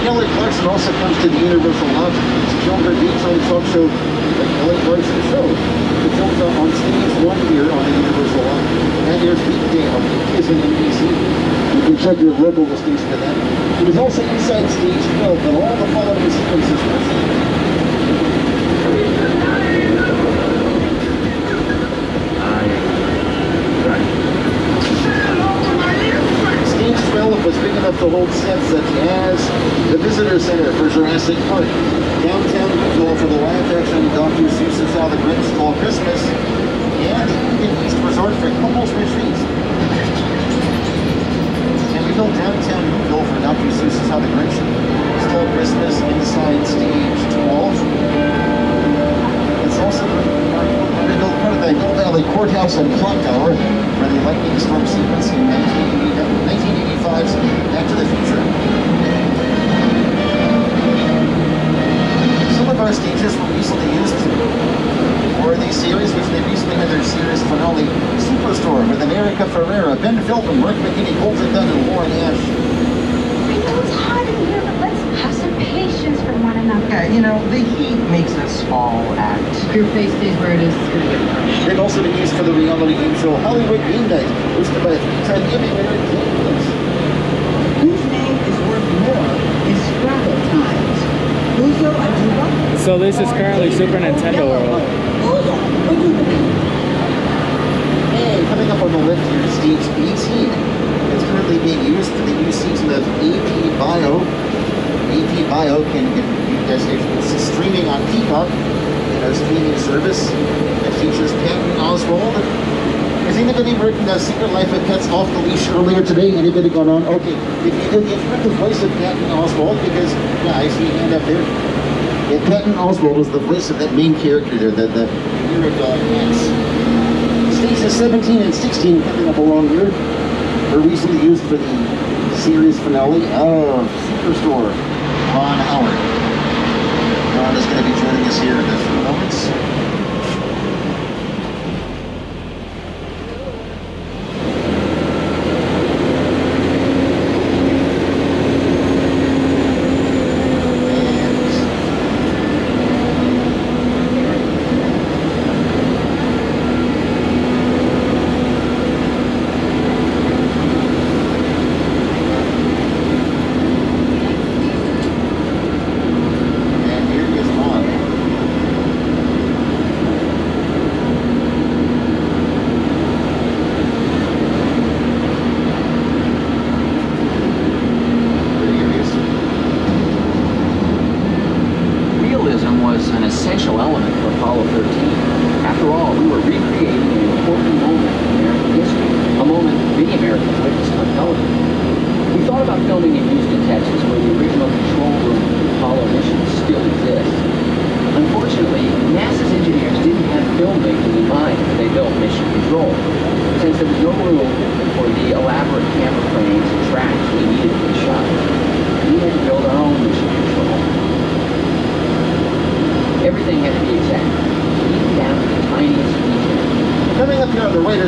Kelly Clarkson also comes to the Universal Lot. She filmed her daytime talk show, The Kelly Clarkson Show. The filmed on stage 1 here on the Universal Lot. That airs weekday on Kiss and NBC. You can check your local station for that. It was also inside stage 12, but all the following sequences were was big enough to hold sets such as the Visitor Center for Jurassic Park, downtown Whoville for the live-action Dr. Seuss's How the Grinch Stole Christmas, and the Eden East Resort for couples retreats. And we built downtown Whoville for Dr. Seuss's How the Grinch Stole Christmas inside stage 12. It's also part of the Hill Valley Courthouse and Clock Tower, where the lightning storm sequence in 1985's Back to the Future. Some of our stages were recently used for the series, which they recently had their series finale, Superstore, with America Ferrera, Ben Philbin, Mark McKinney, Colton Dunn, and Warren Ash. I know it's hot in here, but let's have some patience for one another. Yeah, you know, the heat makes us all act. Your face stays where it is. It's gonna get crushed. They've also been used for the reality game show Hollywood Game Night, hosted by three-time Emmy winner Jane Lewis. Whose name is worth more in Scrabble times? Uzo Ajuba? So this is currently Super Nintendo World. Uzo Ajuba. And coming up on the left here, stage 18. It's currently being used for the new season of AP Bio. AP Bio can get it's streaming on Peacock, a streaming service that features Patton Oswalt. Has anybody heard The Secret Life of Pets Off the Leash earlier today? Anybody going on? Okay, if you've heard the voice of Patton Oswalt, because, yeah, I see a hand up there. Yeah, Patton Oswalt was the voice of that main character there, the hero dog Max. Stages 17 and 16 coming up along here were recently used for the series finale of Superstore. Ron Howard. Ron is going to be joining us here in a few moments.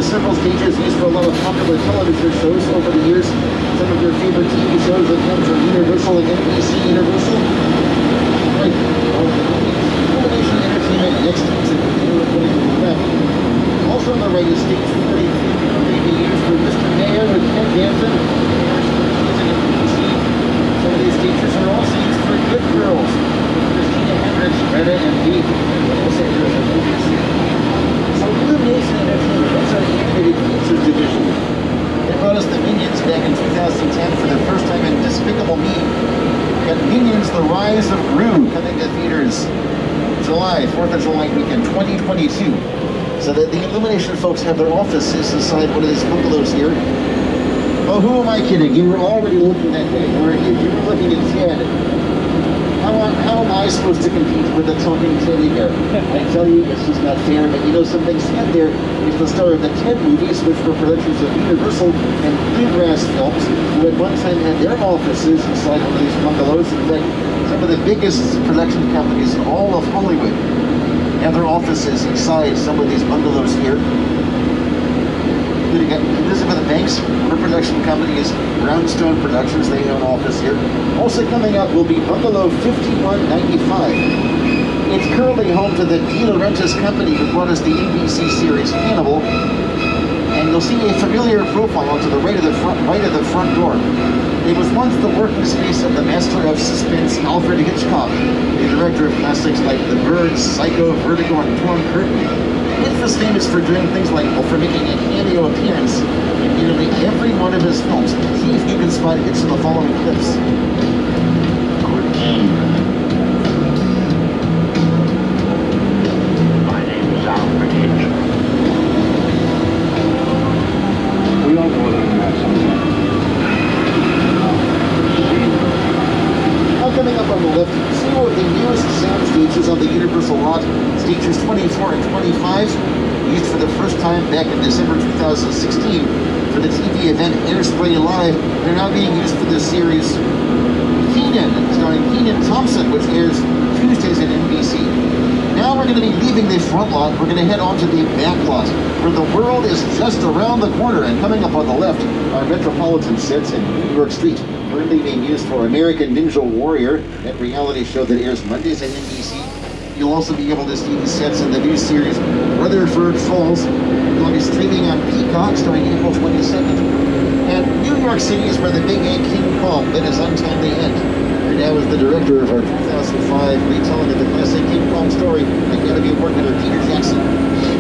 Several stages used for a lot of popular television shows over the years. Some of your favorite TV shows that come from Universal and NBC Universal. Right. Illumination Entertainment next to also on the right is stage 43, currently being used for Mr. Mayor with Ken Danson. Some of these stages are also used for Good Girls. Christina Hendricks, Greta, and Dee. So Illumination Entertainment, that's our animated features division. They brought us the Minions back in 2010 for their first time in Despicable Me. We got Minions: The Rise of Gru coming to theaters July, 4th of July weekend, 2022. So that the Illumination folks have their offices inside one of these bungalows here. Oh, who am I kidding? You were already looking that way, weren't you? You were looking at Ted. How am I supposed to compete with the talking teddy bear? I tell you, it's just not fair. But you know something? Ted there is the star of the Ted movies, which were productions of Universal and Bluegrass Films, who at one time had their offices inside one of these bungalows. In fact, some of the biggest production companies in all of Hollywood have their offices inside some of these bungalows here. Elizabeth Banks, her production company is Brownstone Productions. They have an office here. Also coming up will be Bungalow 5195. It's currently home to the De Laurentiis company who brought us the NBC series Hannibal. And you'll see a familiar profile to the right of the front door. It was once the working space of the master of suspense, Alfred Hitchcock, the director of classics like The Birds, Psycho, Vertigo, and Torn Curtain. Hitch was famous for doing things like, well, for making a cameo appearance in nearly every one of his films. See if you can spot Hitch in the following clips. Good game. My name is Alfred Hitchcock. We all know that Now coming up on the left, two of the newest sound stages on the Universal lot, stages 24 and 25, used for the first time back in December 2016 for the TV event Airspray Live. They're now being used for the series Keenan, starring Keenan Thompson, which airs Tuesdays at NBC. Now we're going to be leaving the front lot. We're going to head on to the back lot, where the world is just around the corner. And coming up on the left are Metropolitan sets in New York Street, currently being used for American Ninja Warrior, that reality show that airs Mondays at NBC. You'll also be able to see the sets in the new series Rutherford Falls. It'll be streaming on Peacock starting April 22nd. And New York City is where the big A King Kong met his untimely end. And now is the director of our 2005 retelling of the classic King Kong story, Academy Award winner Peter Jackson.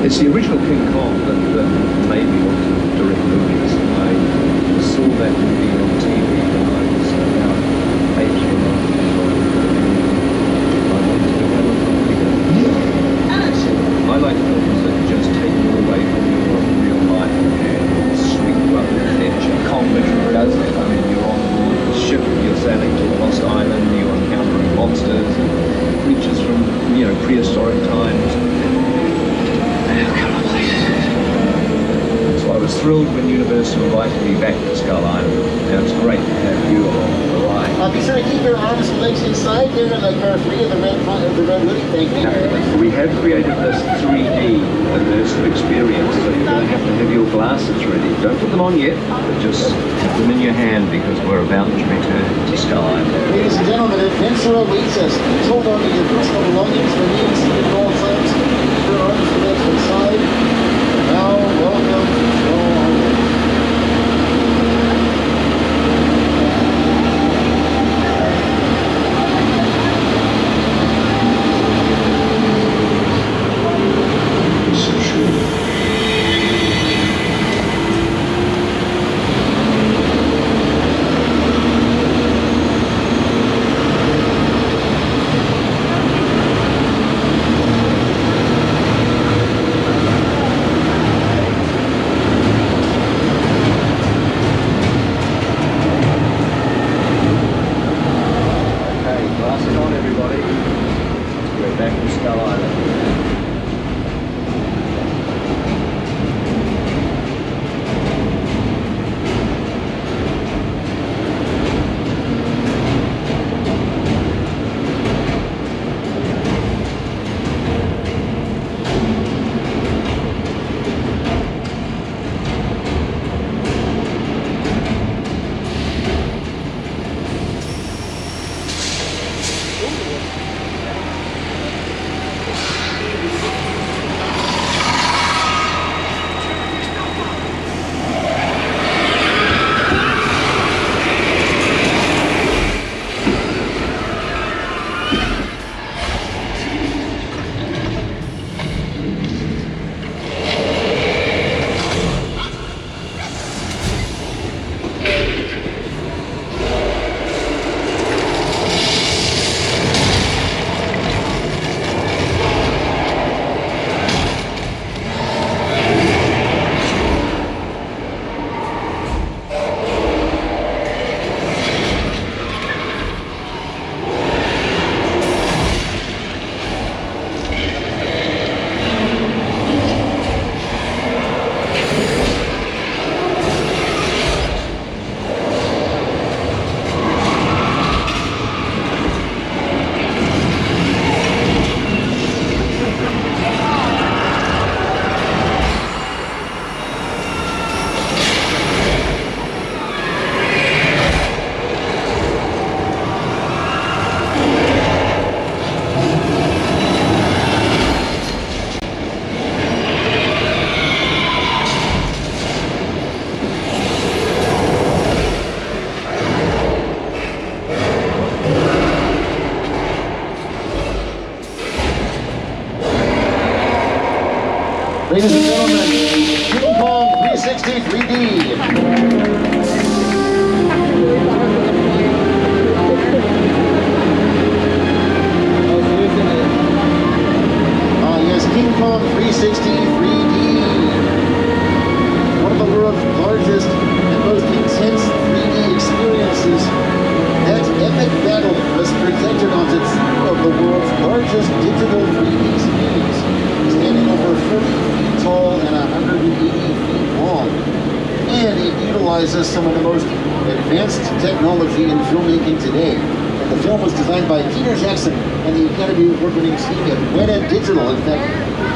It's the original King Kong that made me want to direct movies. I saw that movie on TV when I was about 8 years old. I wanted to develop a bigger. I like films that just take you away from your real life and sweep you up the edge. Kong literally does it. I mean, you're on the ship, you're sailing to a lost island, you're encountering monsters and creatures from, prehistoric times. So I was thrilled when Universal invited me back to Skull Island. And it's great to have you along the ride. Be sure to keep your arms and legs inside there in the car free of the red hoodie. Thank you. We have created this 3D immersive experience, so you're going to have your glasses ready. Don't put them on yet, but just have them in your hand because we're about to return to Skull Island. Ladies and gentlemen, adventure awaits us. Please hold on to your personal belongings, remain seated at all times. Keep your arms and legs inside. Now, welcome to Skull Island. Ladies and gentlemen, King Kong 360 3D. Yes, King Kong 360 3D. One of the world's largest and most intense 3D experiences. That epic battle was projected onto two of the world's largest digital 3D screens, standing over 40 feet tall and 180 feet long. And it utilizes some of the most advanced technology in filmmaking today. The film was designed by Peter Jackson and the Academy Award-winning team at Weta Digital. In fact,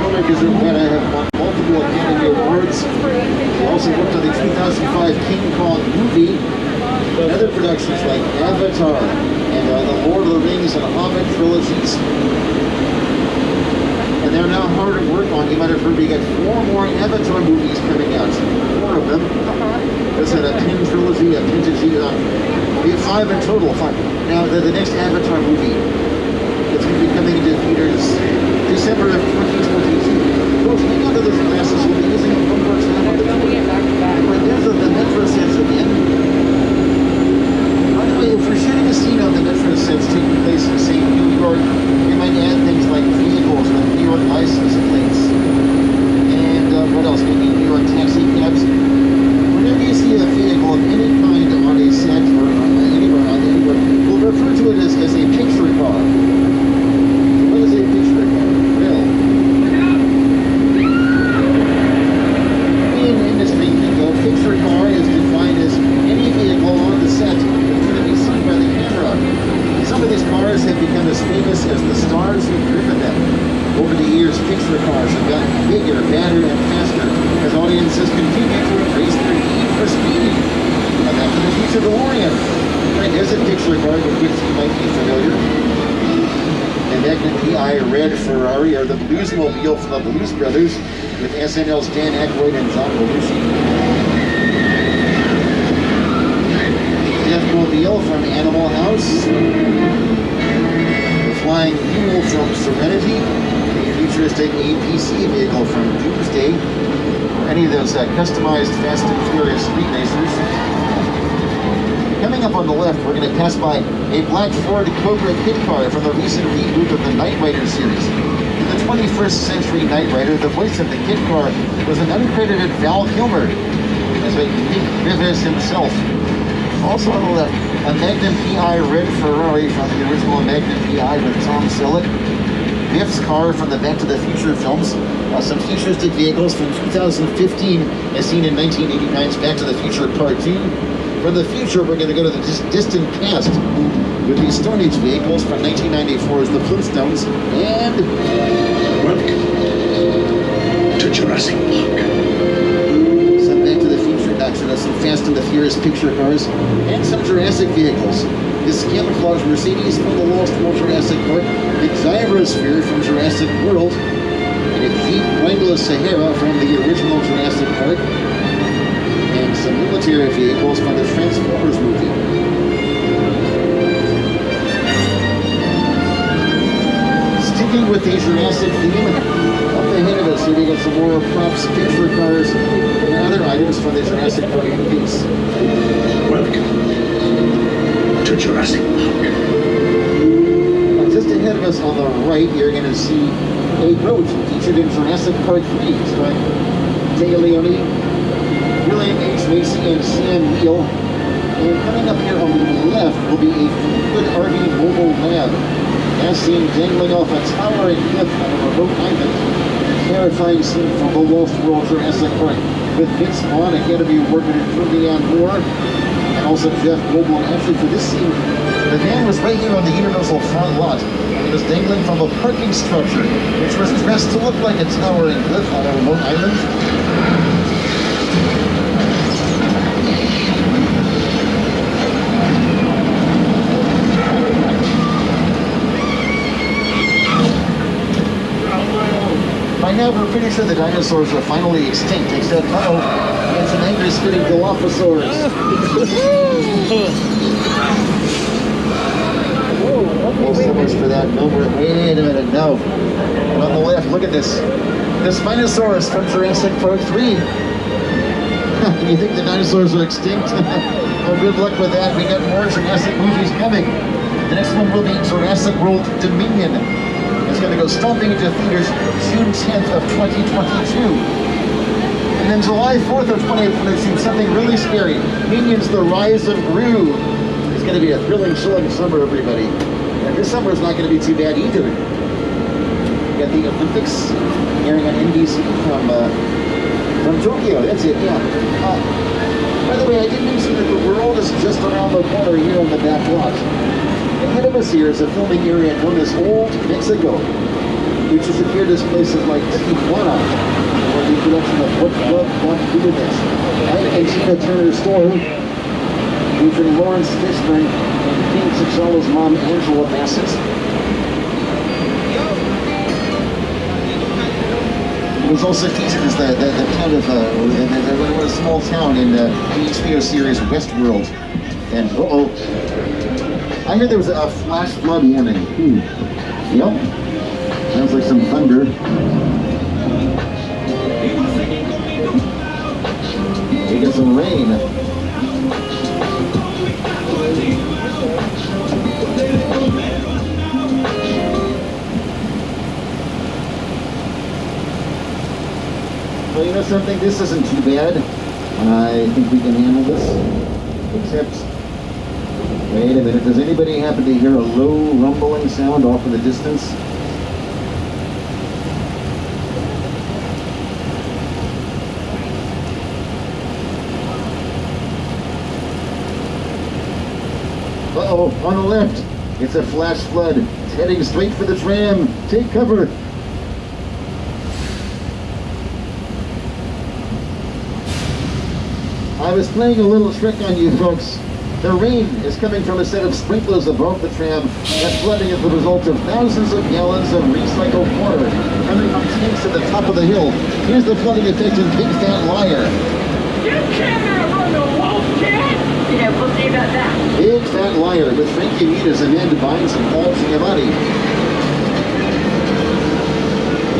filmmakers at Weta have won multiple Academy Awards. They also worked on the 2005 King Kong movie and other productions like Avatar and the Lord of the Rings and Hobbit trilogies. And they're now hard at work on, you might have heard, we got 4 more Avatar movies coming out. 4 of them. That's a 10 trilogy, a pentagy. We have 5 in total. 5. Now, the next Avatar movie that's going to be coming into theaters December of 2022. Folks, hang on to those glasses. We'll be using them one more time on the tour. Right there's the metro sets again. By the way, if we're shooting a scene on the metro sets taking place in, say, New York, we might add things like vehicles with New York license plates. And what else? Maybe New York taxi cabs. Whenever you see a vehicle of any kind on a set or anywhere, we'll refer to it as a picture car. What is a picture car? Well, in industry, a picture car is defined as any vehicle on the set that's going to be seen by the camera. Some of these cars have become as famous as the stars who've driven them. Over the years, picture cars have gotten bigger, badder, and faster as audiences continue to embrace their need for speed. And Back to the Future DeLorean. Right, there's a picture car with which you might be familiar. And Magnum PI Red Ferrari, or the Bluesmobile from the Blues Brothers, with SNL's Dan Aykroyd and John Belushi. Jeff Whoville from Animal House. The Flying Mule from Serenity. Futuristic APC vehicle from Doomsday, or any of those customized Fast and Furious street racers. Coming up on the left, we're going to pass by a black Ford Cobra kit car from the recent reboot of the Knight Rider series. In the 21st Century Knight Rider, the voice of the kit car was an uncredited Val Kilmer, as a Nick Rivas himself. Also on the left, a Magnum PI Red Ferrari from the original Magnum PI with Tom Selleck. Biff's car from the Back to the Future films, some futuristic vehicles from 2015 as seen in 1989's Back to the Future Part 2. From the future, we're going to go to the distant past with these Stone Age vehicles from 1994's The Flintstones and... Welcome to Jurassic Park. Some Back to the Future action, some Fast and the Furious picture cars, and some Jurassic vehicles. This camouflage Mercedes from the Lost World Jurassic Park, the Gyrosphere from Jurassic World, and a Jeep Wrangler Sahara from the original Jurassic Park, and some military vehicles from the Transformers movie. Sticking with the Jurassic theme, up ahead of us here we got some more props, picture cars, and other items from the Jurassic Park movies. Welcome to Jurassic Park. Just ahead of us on the right, you're going to see a boat featured in Jurassic Park 3, starring Tay Leone, William H. Macy, and Sam Neill. And coming up here on the left will be a Fleetwood RV mobile lab, as seen dangling off a towering cliff on a remote island. A terrifying scene from the Lost World Jurassic Park, with Vince Vaughn, Academy Award-winning Julianne Moore, and also Jeff Goldblum. Actually, for this scene, the van was right here on the Universal front lot. It was dangling from a parking structure, which was dressed to look like a towering cliff on a remote island. By now, we're pretty sure the dinosaurs are finally extinct, except, it's an angry spitting Dilophosaurus. Well, so much for that. No, wait a minute, no. And on the left, look at this. The Spinosaurus from Jurassic Park 3. You think the dinosaurs are extinct? Well, good luck with that. We got more Jurassic movies coming. The next one will be Jurassic World Dominion. It's going to go stomping into theaters June 10th of 2022. And then July 4th of 2022, something really scary. Minions: The Rise of Gru. It's going to be a thrilling, chilling summer, everybody. And this summer is not going to be too bad either. We got the Olympics airing on NBC from Tokyo. That's it, yeah. By the way, I did mention that the world is just around the corner here on the back lot. Ahead of us here is a filming area known as Old Mexico, which has appeared as places like Tijuana, or the production of What Love Want to Do With It, Ike and Tina Turner's Store, featuring Lawrence Fishburne and King T'Challa's mom, Angela Bassett. It was also featured as the town of a small town in the HBO series Westworld. And I heard there was a flash flood warning. Yep. Sounds like some thunder. We get some rain. Well, you know something? This isn't too bad. I think we can handle this. Except, wait a minute. Does anybody happen to hear a low rumbling sound off in the distance? Uh-oh, on the left. It's a flash flood. It's heading straight for the tram. Take cover. I was playing a little trick on you folks. The rain is coming from a set of sprinklers above the tram. That flooding is the result of thousands of gallons of recycled water coming from tanks at the top of the hill. Here's the flooding effect in Big Fat Liar. You can't run the wolf, kid! Yeah, we'll see about that. Big Fat Liar with Frankie Muniz and Amanda Bynes and Paul Giamatti.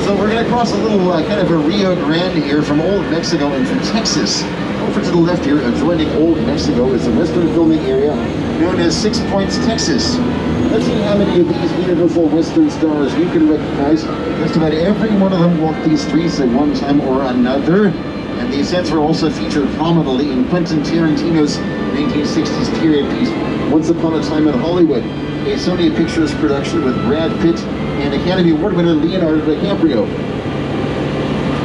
So we're going to cross a little kind of a Rio Grande here from Old Mexico and from Texas. Over to the left here, adjoining Old Mexico, is the western filming area known as Six Points, Texas. Let's see how many of these Universal Western stars you can recognize. Just about every one of them walked these streets at one time or another. And these sets were also featured prominently in Quentin Tarantino's 1960s period piece, Once Upon a Time in Hollywood, a Sony Pictures production with Brad Pitt and Academy Award winner Leonardo DiCaprio.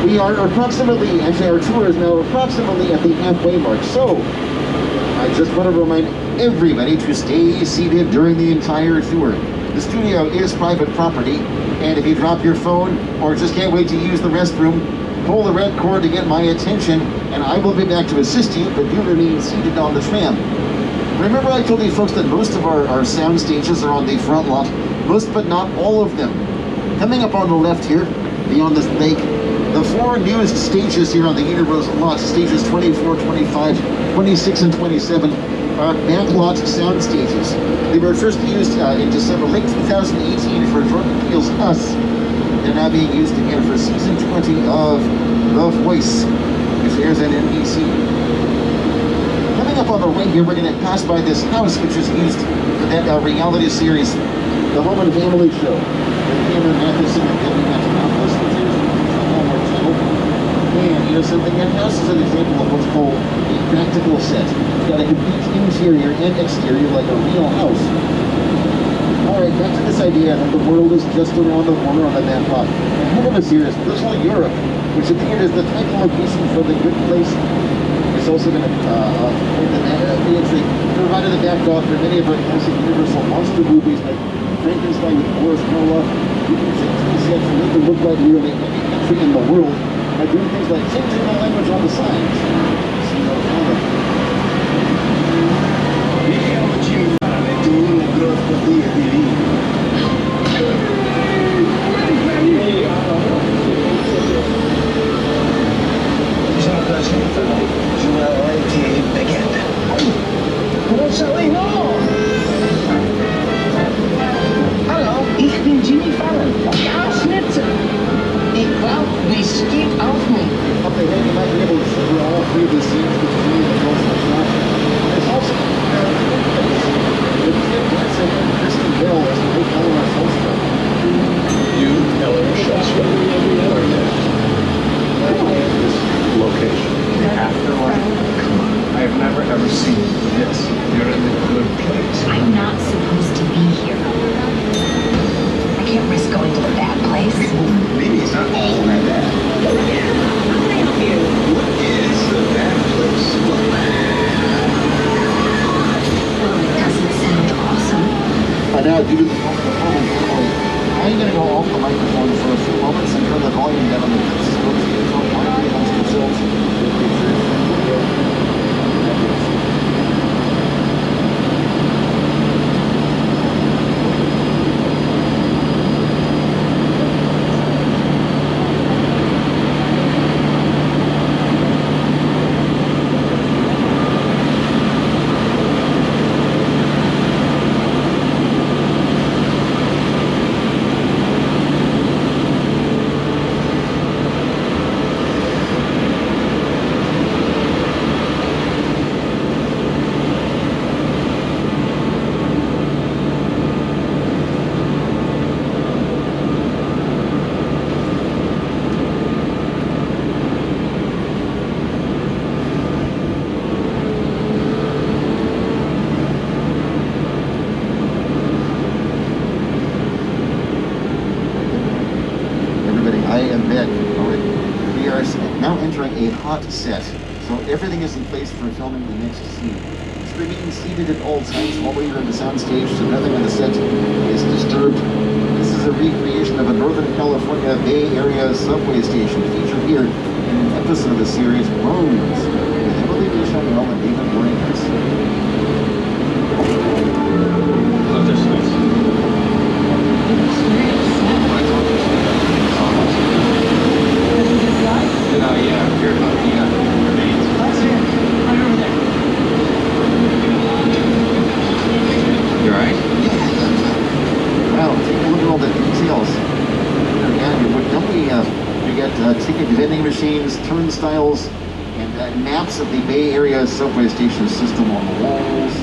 We are approximately, actually our tour is now approximately at the halfway mark, so I just want to remind everybody to stay seated during the entire tour. The studio is private property, and if you drop your phone or just can't wait to use the restroom, pull the red cord to get my attention, and I will be back to assist you, but you remain seated on the tram. Remember I told you folks that most of our sound stages are on the front lot, most but not all of them. Coming up on the left here, beyond this lake, the four newest stages here on the Universal lot, stages 24, 25, 26, and 27, are backlot sound stages. They were first used in December, late 2018 for Jordan Peele's Us. They're now being used again for season 20 of The Voice, which airs on NBC. Coming up on the right here, we're going to pass by this house, which is used for that reality series, The Home and Family Show, with Cameron Matheson and Debbie Matanopoulos, which airs on the Hallmark Channel. And you know something, that house is an example of what's called a practical set. It's got a complete interior and exterior like a real house. Alright, back to this idea that the world is just around the corner on the map. Ahead of us here is Little Europe, which appeared as the title location for The Good Place. It's also going to provide the backdrop for many of our classic Universal monster movies like Frankenstein with Boris Karloff. You can use these sets to make them look like nearly any country in the world by doing things like changing the language on the signs. Hallo, ich bin Jimmy Fallon. Ja, Schnitzel. Ik wou, wie now, due to the performance delay, I'm going to go off the microphone for a few moments and turn the volume down on the clips. So if you don't want to be amongst yourselves, make sure you I am back. Alright, we are now entering a hot set, so everything is in place for filming the next scene. It's remaining seated at all times while we are in the soundstage, so nothing on the set is disturbed. This is a recreation of a Northern California Bay Area subway station featured here in an episode of the series Bones with Emily Deschanel and David Williams. Love this place. Yeah, here, remains. Right over there. You alright? Wow, take a look at all the details. Yeah, don't we got ticket vending machines, turnstiles, and maps of the Bay Area subway station system on the walls.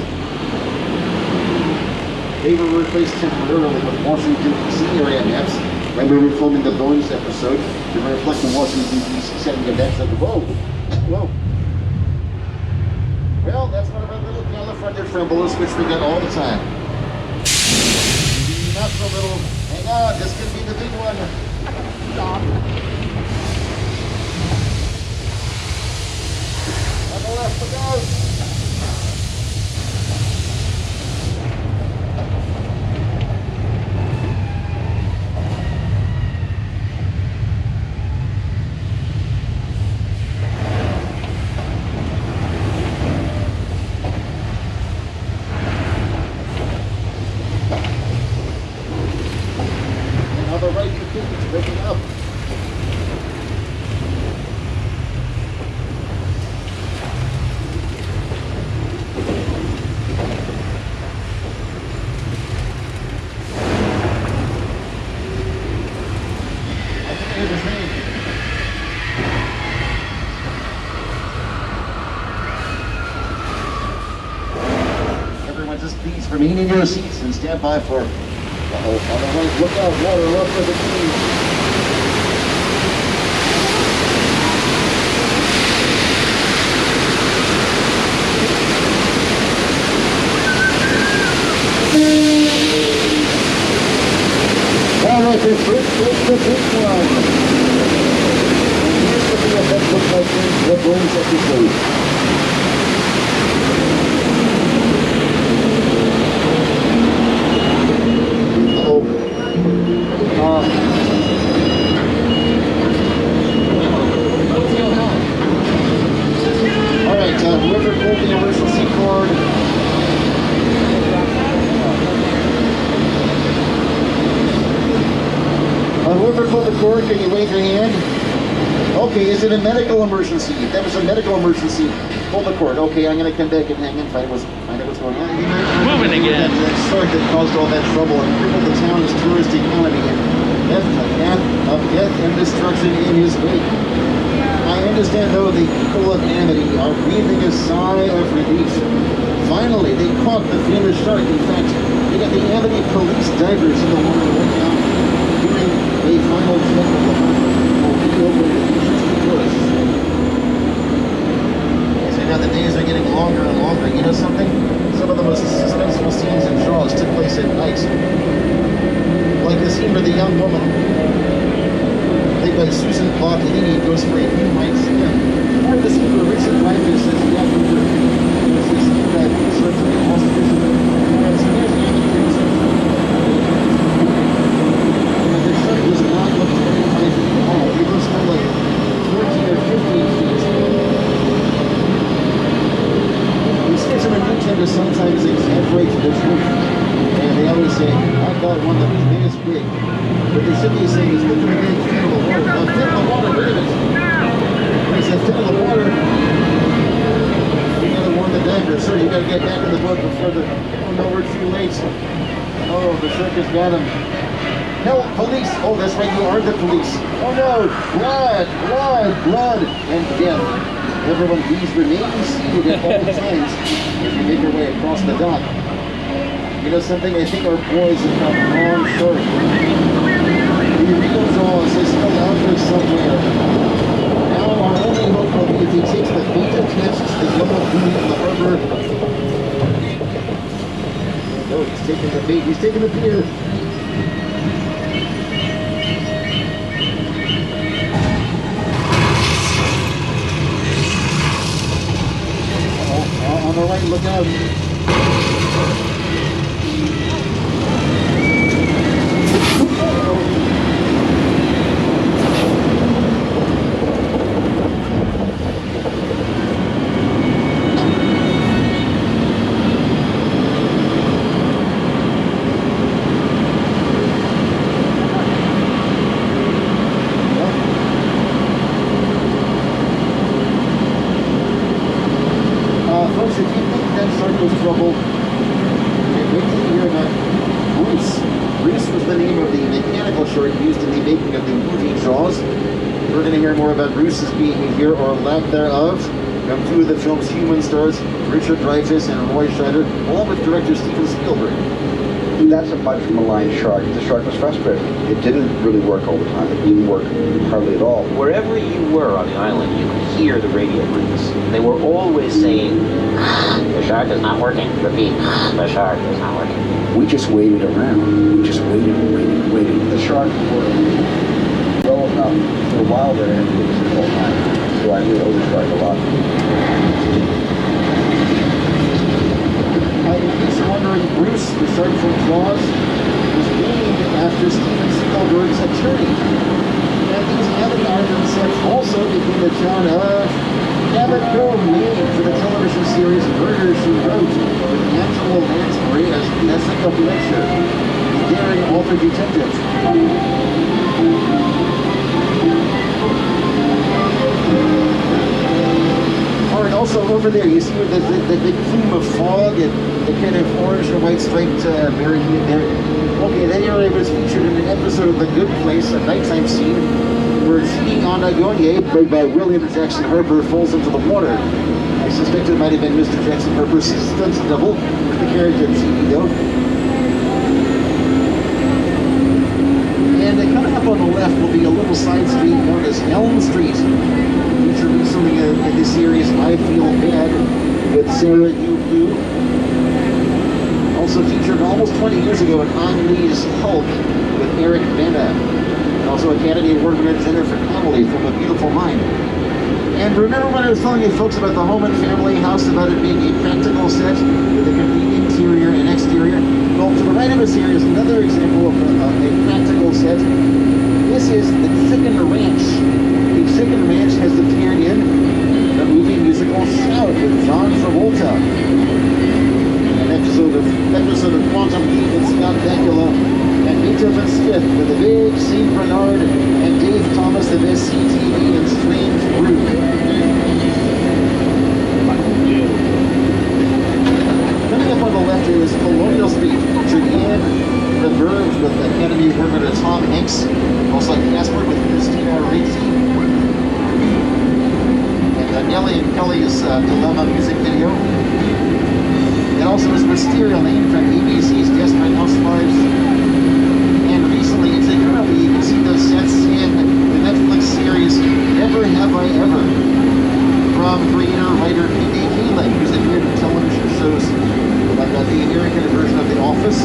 They were replaced temporarily with Washington, D.C. area maps. When we were filming the Bones episode, they were reflecting Washington, D.C. setting events at the whoa. Well, that's one of our little California trembles, which we get all the time. Not so little. Hang on, this could be the big one. Stop. On the left, look out. Picking up. Everyone just please remain in your seats and stand by for on the right, look out, water, look for the trees. All right, this is the big one. And here's what the effect looks like in the Bones episode. Alright, whoever pulled the emergency cord. Whoever pulled the cord, can you wave your hand? Okay, is it a medical emergency? If that was a medical emergency, pull the cord. Okay, I'm going to come back and hang in, find out what's going on. Moving again. That sort that caused all that trouble and crippled the town's tourist economy and left a path of death and destruction in his wake. I understand, though, the people of Amity are breathing a sigh of relief. Finally, they caught the famous shark. In fact, they got the Amity police divers in the water right now, doing a final check of the harbor before reopening the beaches to tourists. So now the days are getting longer and longer. You know something? Some of the most suspenseful scenes in Jaws took place at night. Like the scene where the young woman, played by Susan Boccolini, goes for a few nights in. Or the scene where Richard Dreyfuss says the actor was this that research and hospital. And here's the other things. say, I got one that was big as big. But they should be saying, it's literally big, fit in the water. Now, fit in the water, wait a minute. When he said fit in the water, you gotta warn the diver. Sir, you gotta get back in the boat before the, oh no, we're too late. Oh, the shark has got him. No, police! Oh, that's right, you are the police. Oh no, blood, blood, blood, and death. Everyone, please remain seated at all times as you make your way across the dock. You know something? I think our boys have got the wrong shark. The real Jaws is still out there somewhere. Now our only hope will be if he takes the bait attached to the yellow buoy in the harbor. No, he's taking the bait. He's taking the beer. On the right, look out. Folks, if you think that shark was trouble, wait till you hear about Bruce. Bruce was the name of the mechanical shark used in the making of the movie Jaws. We're going to hear more about Bruce's behavior or lack thereof from two of the film's human stars, Richard Dreyfuss and Roy Scheider, along with director Steven Spielberg. That's a much maligned shark. The shark was frustrated. It didn't really work all the time. It didn't work hardly at all. Wherever you were on the island, you could hear the radio rings. They were always saying, the shark is not working. Repeat, the shark is not working. We just waited around. We just waited and waited and waited. The shark worked well enough for a while there, and it was the whole time. So I really owe the shark a lot. In case you're wondering, Bruce, the shark from Jaws, was named after Steven Spielberg's attorney. And these avant-garde sets also became the town of Cabot Cove, named for the television series Murder, She Wrote, with Angela Lansbury as Jessica Fletcher, the daring author detective. Alright, also over there, you see the big plume of fog and the kind of orange and white striped berry in there. Okay, that area was featured in an episode of The Good Place, a nighttime scene where Jeannie Anagonye, played by William Jackson Harper, falls into the water. I suspect it might have been Mr. Jackson Harper's stunt double with the character Jeannie, though. And coming up on the left will be a little side street known as Elm Street. Featured recently in the series I Feel Bad with Sarah Yu Liu. Also featured almost 20 years ago in Ang Lee's Hulk with Eric Bana. And also Academy Award winner Jennifer Connelly from A Beautiful Mind. And remember when I was telling you folks about the home and family house, about it being a practical set with a complete interior and exterior? Well, to the right of us here is another example of a practical set. This is the Chicken Ranch. The Chicken Ranch has appeared in the movie musical Shout with John Travolta. An episode of Quantum Leap with Scott Bakula and Beethoven Smith with the big St. Bernard and Dave Thomas of SCTV and Strange Brew. Coming up on the left here is Colonial Street, featured in The Verge with Academy Award winner Tom Hanks, also Casper with Christina Ricci, and Nellie and Kelly's Dilemma music video. It also is Wisteria Lane from ABC's Desperate Housewives. And recently, currently, you can see those sets in the Netflix series Never Have I Ever from creator-writer P.D. Keeling, who's appeared in television shows like the American version of The Office.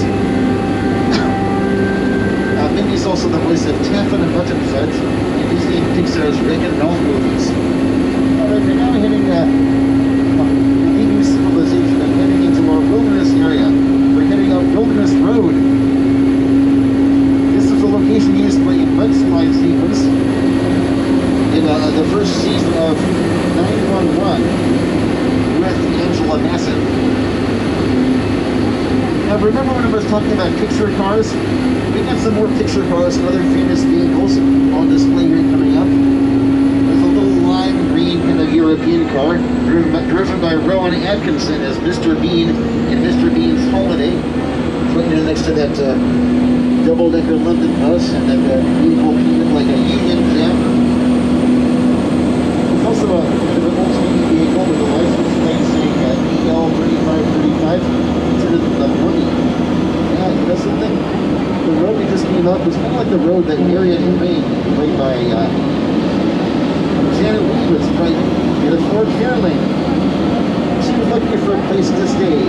Mindy's also the voice of Taffin and Button Fudge in Disney and Pixar's Wreck-It Ralph movies. Alright, we're now heading leaving civilization and heading into our wilderness area. We're heading up Wilderness Road. This is the location used for a mudslide sequence in the first season of 911 with Angela Bassett. Now remember when part of us talking about Pixar cars. We got some more Pixar cars and other famous vehicles on display here coming up. There's a little lime green kind of European car driven by Rowan Atkinson as Mr. Bean in Mr. Bean's Holiday. Putting in next to that double-decker London bus and that vehicle painted like a Union Jack. It's also a typical TV vehicle with a license plate saying EL3535 considered the money. Yeah, you know something? The road we just came up was kind of like the road that Marion Crane, played by Janet Leigh, was driving in a Ford Fairlane. She was looking for a place to stay.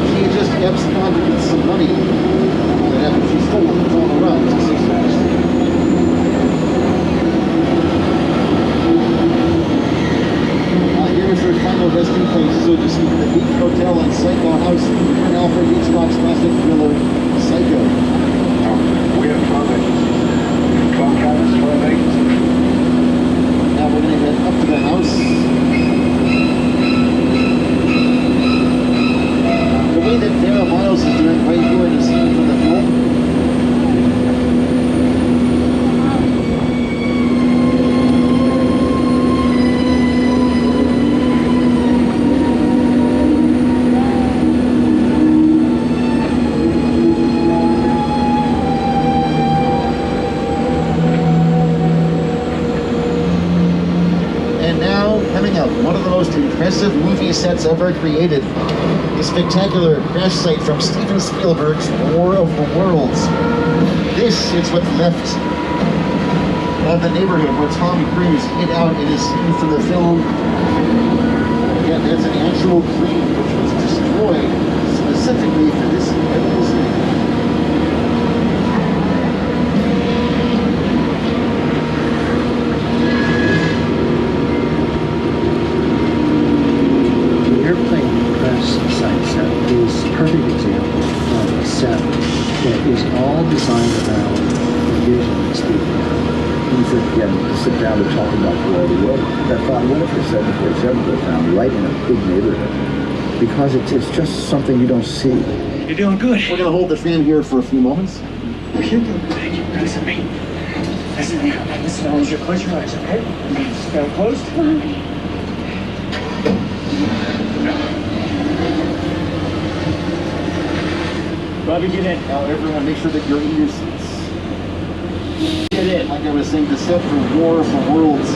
She had just absconded with some money that after she stole it was all around to 6 hours. Here is her final resting place, so to speak, the Beach Hotel and Psycho House in Alfred Hitchcock's classic thriller, Psycho. We have 12 agencies. 12 cabins, 12 agencies. Now we're going to head up to the house. The way that Vera Miles is doing right here in the scene from the film. One of the most impressive movie sets ever created. The spectacular crash site from Steven Spielberg's War of the Worlds. This is what's left of the neighborhood where Tom Cruise hid out in his scene from the film. Again, that's an actual plane which was destroyed specifically for this incredible scene. Perfect example of a set that is all designed around the vision of Steve. He said, again, to sit down to talk about War of the World. I thought, what if the 747 was found right in a big neighborhood? Because it's just something you don't see. You're doing good. We're going to hold the fan here for a few moments. You're doing good. Thank you. Listen to me. Listen, I want you to close your eyes, okay? Now closed. Bobby, get in. Now everyone make sure that you're in your seats. Get in. Like I was saying, the set for War of the Worlds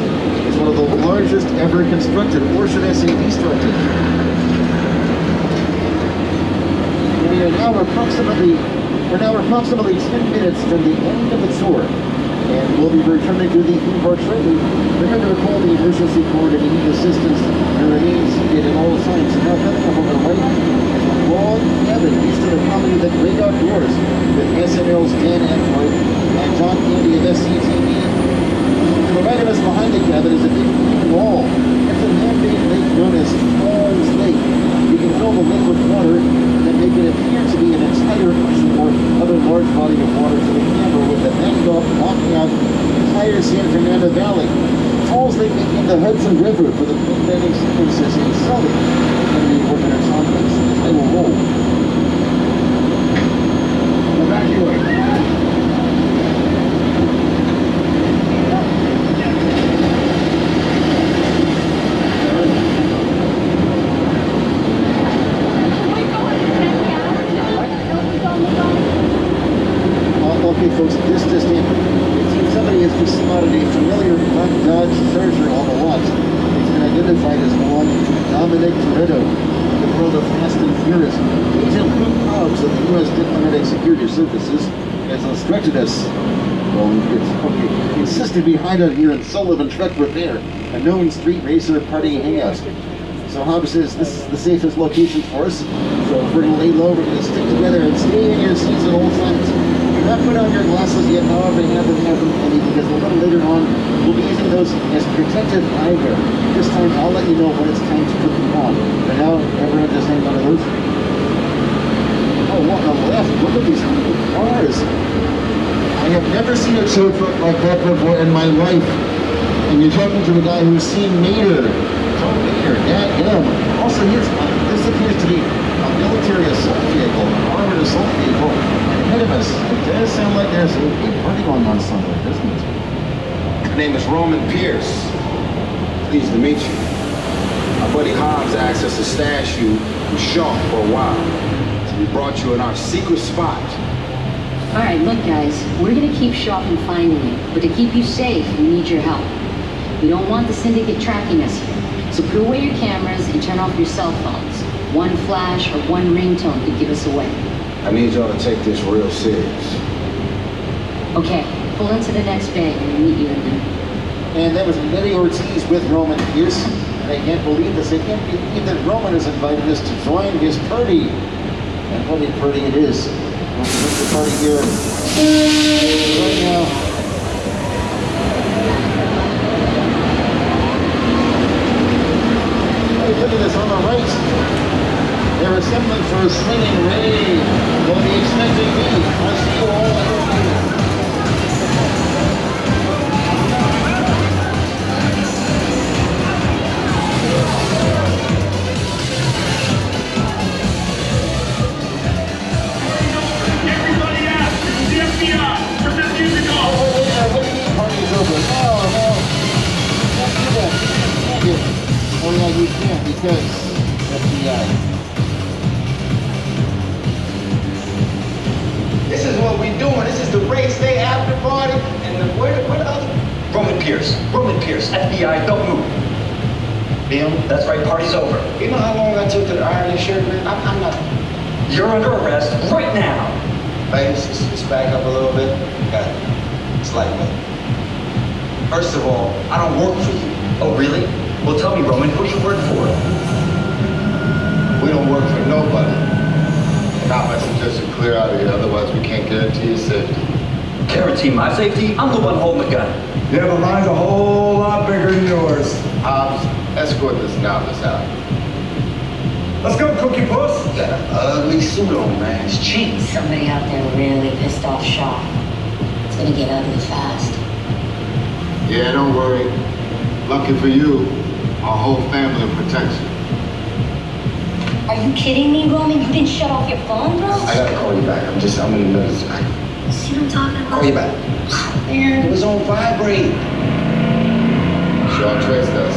is one of the largest ever constructed, or should I say destructed. We are now approximately 10 minutes from the end of the tour. And we'll be returning to the theme park shortly. Remember to call the emergency cord if you need assistance. There remains seated at all times. Now coming up on the right is a log cabin used to the comedy The Great Outdoors with SNL's Dan Aykroyd and John Candy of SCTV. To the right of us behind the cabin is a big green wall. It's a man-made lake known as Falls Lake. You can fill the lake with water and then make it appear to be an entire ocean or other large body of water to the camera with the backdrop blocking out the entire San Fernando Valley. Falls Lake became the Hudson River for the bookending sequences in Sully and the Orbiter complex. I will roll. Evacuate. Okay, folks, this just happened. It seems somebody has just spotted a familiar black Dodge Charger on the lot. It's been identified as belonging to Dominic Toretto in the world of Fast and Furious. Agent Luke Hobbs of the U.S. Diplomatic Security Services has instructed us. Well, he insisted we hide out here in Sullivan Truck Repair, a known street racer party hangout. So Hobbs says this is the safest location for us. So if we're going to lay low, we're going to stick together and stay in your seats at all times. Do not put on your glasses yet, however, have them handy, because a little later on, we'll be using those as protective eyewear. This time, I'll let you know when it's time to put them on. For now, everyone just hang on to those. Oh, on the left, look at these cool cars. I have never seen a tow truck like that before in my life. And you're talking to a guy who's seen Mater. Mater, that him. Also, this appears appears to be a military assault vehicle, an armored assault vehicle. Wait a minute, it does sound like there's a big party going on somewhere, doesn't it? My name is Roman Pierce. Pleased to meet you. My buddy Hobbs asked us to stash you with Shaw for a while. So we brought you in our secret spot. All right, look, guys, we're gonna keep Shaw from finding you, but to keep you safe, we need your help. We don't want the syndicate tracking us here, so put away your cameras and turn off your cell phones. One flash or one ringtone could give us away. I need y'all to take this real serious. Okay, pull into the next bay and we'll meet you in there. And that was Nettie Ortiz with Roman Pierce. And I can't believe this. I can't believe that Roman has invited us to join his party. And what a party it is. We'll present the party here right now. Hey, look at this on the right. They're assembling for a swinging raid. They'll be expecting me. I'll see you all in a Oh yeah, you can't because FBI. This is what we doing. This is the race day after party. And where the other? Roman Pierce, FBI, don't move. Bill? That's right, party's over. You know how long I took to iron this shirt, man? I'm not. You're under arrest right now. Ladies, let's back up a little bit. Got it. It's like me. First of all, I don't work for you. Oh, really? Well, tell me, Roman, who do you work for? We don't work for nobody. Not my suggestion, clear out of here, otherwise we can't guarantee your safety. Guarantee my safety? I'm the one holding the gun. Yeah, but mine's a whole lot bigger than yours. Hobbs, escort this novice out. Let's go, Cookie Puss. Got an ugly suit on, man. It's cheap. Somebody out there really pissed off Shaw. It's gonna get ugly fast. Yeah, don't worry. Lucky for you, our whole family will protect you. Are you kidding me, Roman? You didn't shut off your phone, bro? I gotta call you back. I'm in the middle of See what I'm talking about? Call you back. Man, it was on vibrate. Shaw traced us.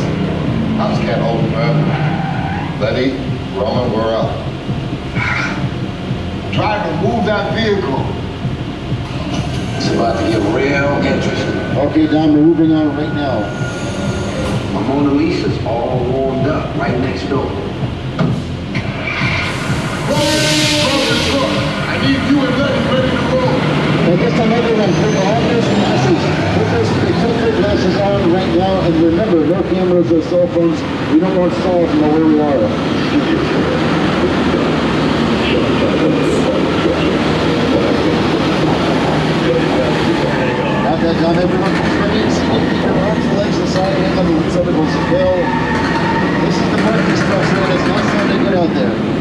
Hobbs can't hold him forever. Letty, Roman, we're up. Try to move that vehicle. It's about to get real interesting. Okay, Dom, we're moving on right now. My Mona Lisa's all warmed up right next door. I need you and Letty ready to roll. I guess I'm everyone put all their glasses. Put their glasses on right now, and remember, no cameras or cell phones. We don't want Saul to know where we are. Not that time, everyone. Keep your arms and legs aside, and let them tentacles go. This is the parking structure, and it's not sounding good out there.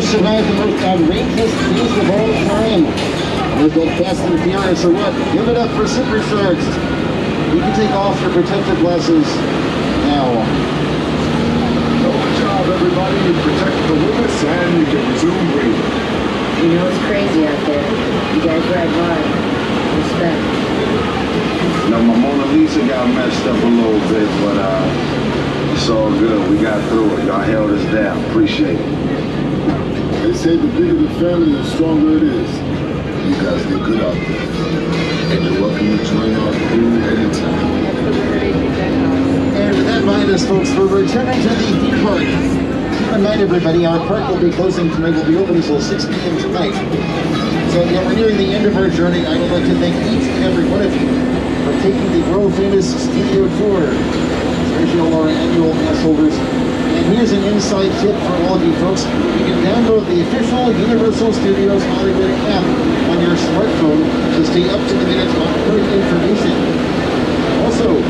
survived the most outrageous cruise of all time. There's that Fast and Furious or what? Give it up for Supercharged. You can take off your protective glasses now. Good job, everybody. You protected the witness and you can resume breathing. You know it's crazy out there. You guys ride hard. Respect. Now, my Mona Lisa got messed up a little bit, but it's all good. We got through it. Y'all held us down. Appreciate it. They say the bigger the family, the stronger it is. You guys did good out there. And you're welcome to join our crew anytime. And with that mind us, folks, we're returning to the theme park. Keep in mind, everybody, our park will be closing tonight. We'll be open until 6 p.m. tonight. So, yeah, we're nearing the end of our journey. I would like to thank each and every one of you for taking the world famous studio tour, especially all our annual pass holders. And here's an inside tip for all of you folks. You can download the official Universal Studios Hollywood app on your smartphone to stay up to the minute on current information. Also,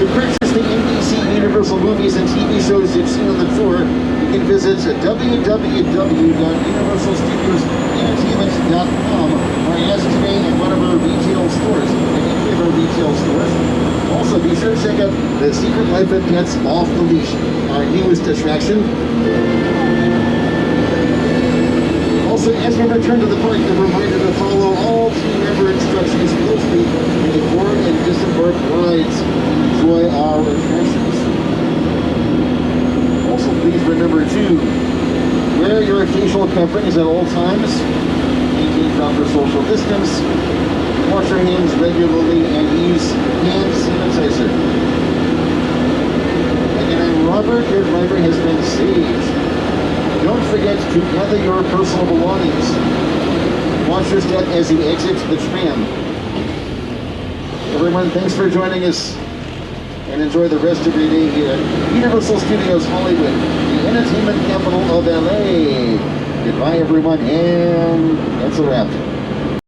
to purchase the NBC Universal movies and TV shows you've seen on the tour, you can visit www.universalstudiosentertainment.com or ask today in one of our retail stores, any of our retail stores. Also, be sure to check out The Secret Life of Pets Off the Leash, our newest attraction. Also, as we return to the park, the reminder to follow all team member instructions closely in the board and disembark rides. Enjoy our attractions. Also, please remember to wear your facial coverings at all times, maintain proper social distance, wash your hands regularly, and use hand sanitizer. And I'm Robert, your driver has been saved. Don't forget to gather your personal belongings. Watch your step as you exit the tram. Everyone, thanks for joining us, and enjoy the rest of your day here at Universal Studios Hollywood, the entertainment capital of LA. Goodbye, everyone, and that's a wrap.